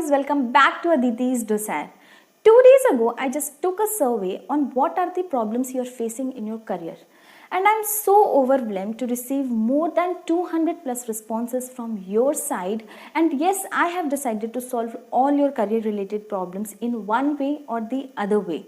guys, welcome back to Aditi's Dosair. 2 days ago, I just took a survey on what are the problems you are facing in your career. And I'm so overwhelmed to receive more than 200 plus responses from your side. And yes, I have decided to solve all your career related problems in one way or the other way.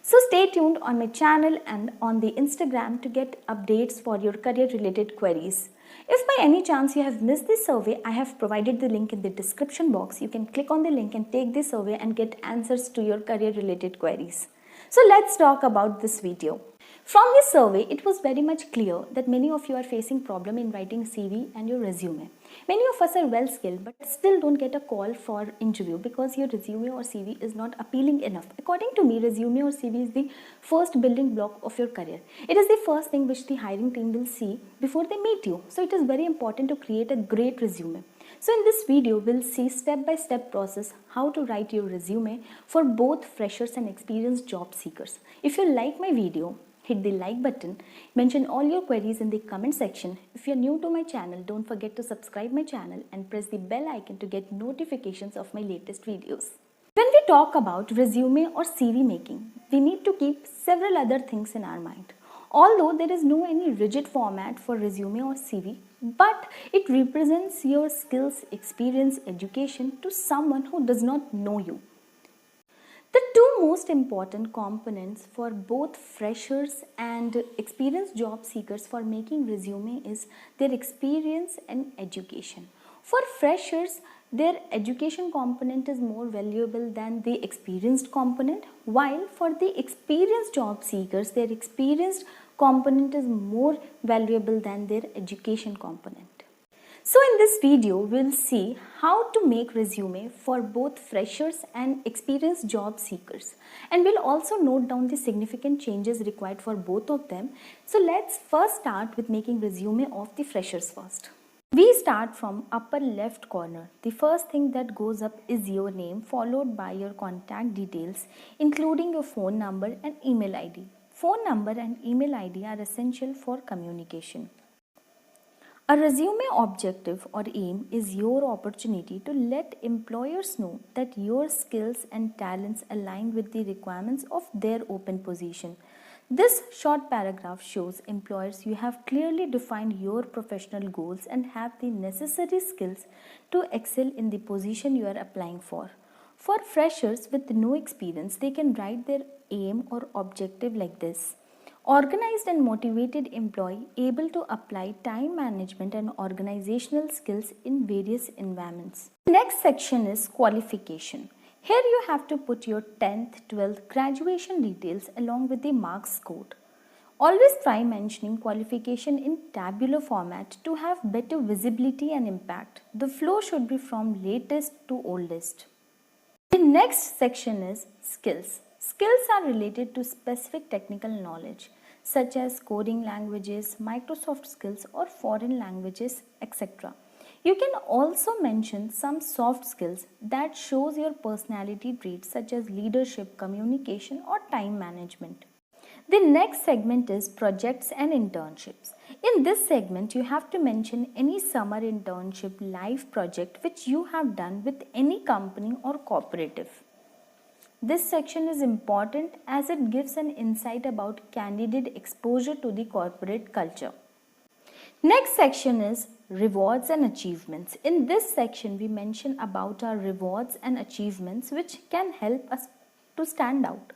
So stay tuned on my channel and on the Instagram to get updates for your career related queries. If by any chance you have missed this survey, I have provided the link in the description box. You can click on the link and take this survey and get answers to your career related queries. So let's talk about this video. From this survey, it was very much clear that many of you are facing problem in writing CV and your resume. Many of us are well skilled but still don't get a call for interview because your resume or CV is not appealing enough. According to me, resume or CV is the first building block of your career. It is the first thing which the hiring team will see before they meet you. So it is very important to create a great resume. So in this video, we'll see step-by-step process how to write your resume for both freshers and experienced job seekers. If you like my video, hit the like button, mention all your queries in the comment section. If you're new to my channel, don't forget to subscribe my channel and press the bell icon to get notifications of my latest videos. When we talk about resume or CV making, we need to keep several other things in our mind. Although there is no any rigid format for resume or CV, but it represents your skills, experience, education to someone who does not know you. The two most important components for both freshers and experienced job seekers for making resume is their experience and education. For freshers, their education component is more valuable than the experienced component, while for the experienced job seekers, their experienced component is more valuable than their education component. So in this video, we'll see how to make resume for both freshers and experienced job seekers. And we'll also note down the significant changes required for both of them. So let's first start with making resume of the freshers first. We start from upper left corner. The first thing that goes up is your name followed by your contact details, including your phone number and email ID. Phone number and email ID are essential for communication. A resume objective or aim is your opportunity to let employers know that your skills and talents align with the requirements of their open position. This short paragraph shows employers you have clearly defined your professional goals and have the necessary skills to excel in the position you are applying for. For freshers with no experience, they can write their aim or objective like this. Organized and motivated employee able to apply time management and organizational skills in various environments. Next section is qualification. Here you have to put your 10th, 12th graduation details along with the marks scored. Always try mentioning qualification in tabular format to have better visibility and impact. The flow should be from latest to oldest. The next section is skills. Skills are related to specific technical knowledge such as coding languages, Microsoft skills or foreign languages, etc. You can also mention some soft skills that shows your personality traits such as leadership, communication or time management. The next segment is projects and internships. In this segment, you have to mention any summer internship live project which you have done with any company or cooperative. This section is important as it gives an insight about candidate exposure to the corporate culture. Next section is rewards and achievements. In this section, we mention about our rewards and achievements which can help us to stand out,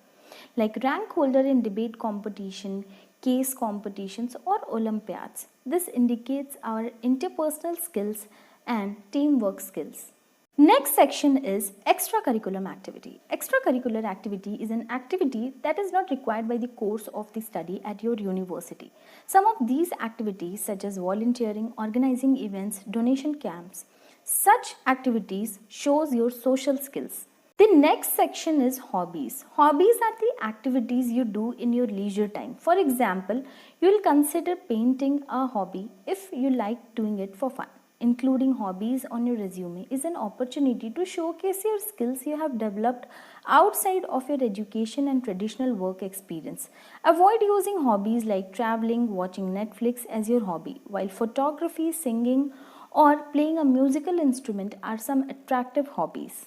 like rank holder in debate competition, case competitions or Olympiads. This indicates our interpersonal skills and teamwork skills. Next section is extracurricular activity. Extracurricular activity is an activity that is not required by the course of the study at your university. Some of these activities such as volunteering, organizing events, donation camps, such activities shows your social skills. The next section is hobbies. Hobbies are the activities you do in your leisure time. For example, you will consider painting a hobby if you like doing it for fun. Including hobbies on your resume is an opportunity to showcase your skills you have developed outside of your education and traditional work experience. Avoid using hobbies like traveling, watching Netflix as your hobby, while photography, singing, or playing a musical instrument are some attractive hobbies.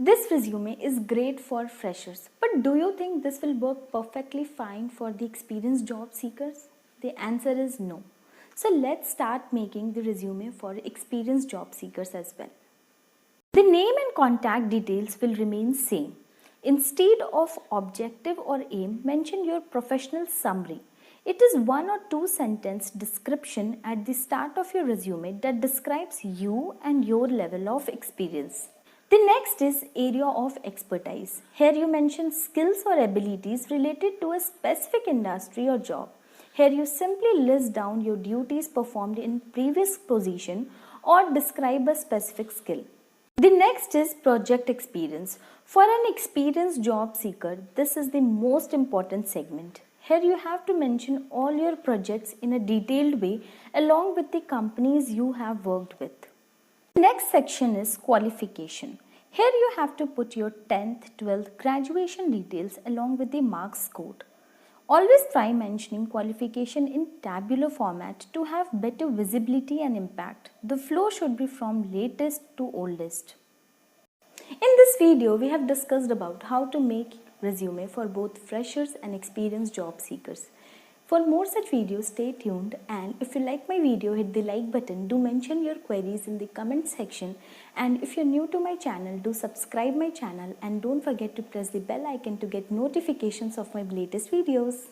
This resume is great for freshers, but do you think this will work perfectly fine for the experienced job seekers? The answer is no. So let's start making the resume for experienced job seekers as well. The name and contact details will remain same. Instead of objective or aim, mention your professional summary. It is one or two sentence description at the start of your resume that describes you and your level of experience. The next is area of expertise. Here you mention skills or abilities related to a specific industry or job. Here you simply list down your duties performed in previous position or describe a specific skill. The next is project experience. For an experienced job seeker, this is the most important segment. Here you have to mention all your projects in a detailed way along with the companies you have worked with. The next section is qualification. Here you have to put your 10th, 12th graduation details along with the marks scored. Always try mentioning qualification in tabular format to have better visibility and impact. The flow should be from latest to oldest. In this video, we have discussed about how to make resume for both freshers and experienced job seekers. For more such videos, stay tuned, and if you like my video, hit the like button. Do mention your queries in the comment section, and if you're new to my channel, do subscribe my channel and don't forget to press the bell icon to get notifications of my latest videos.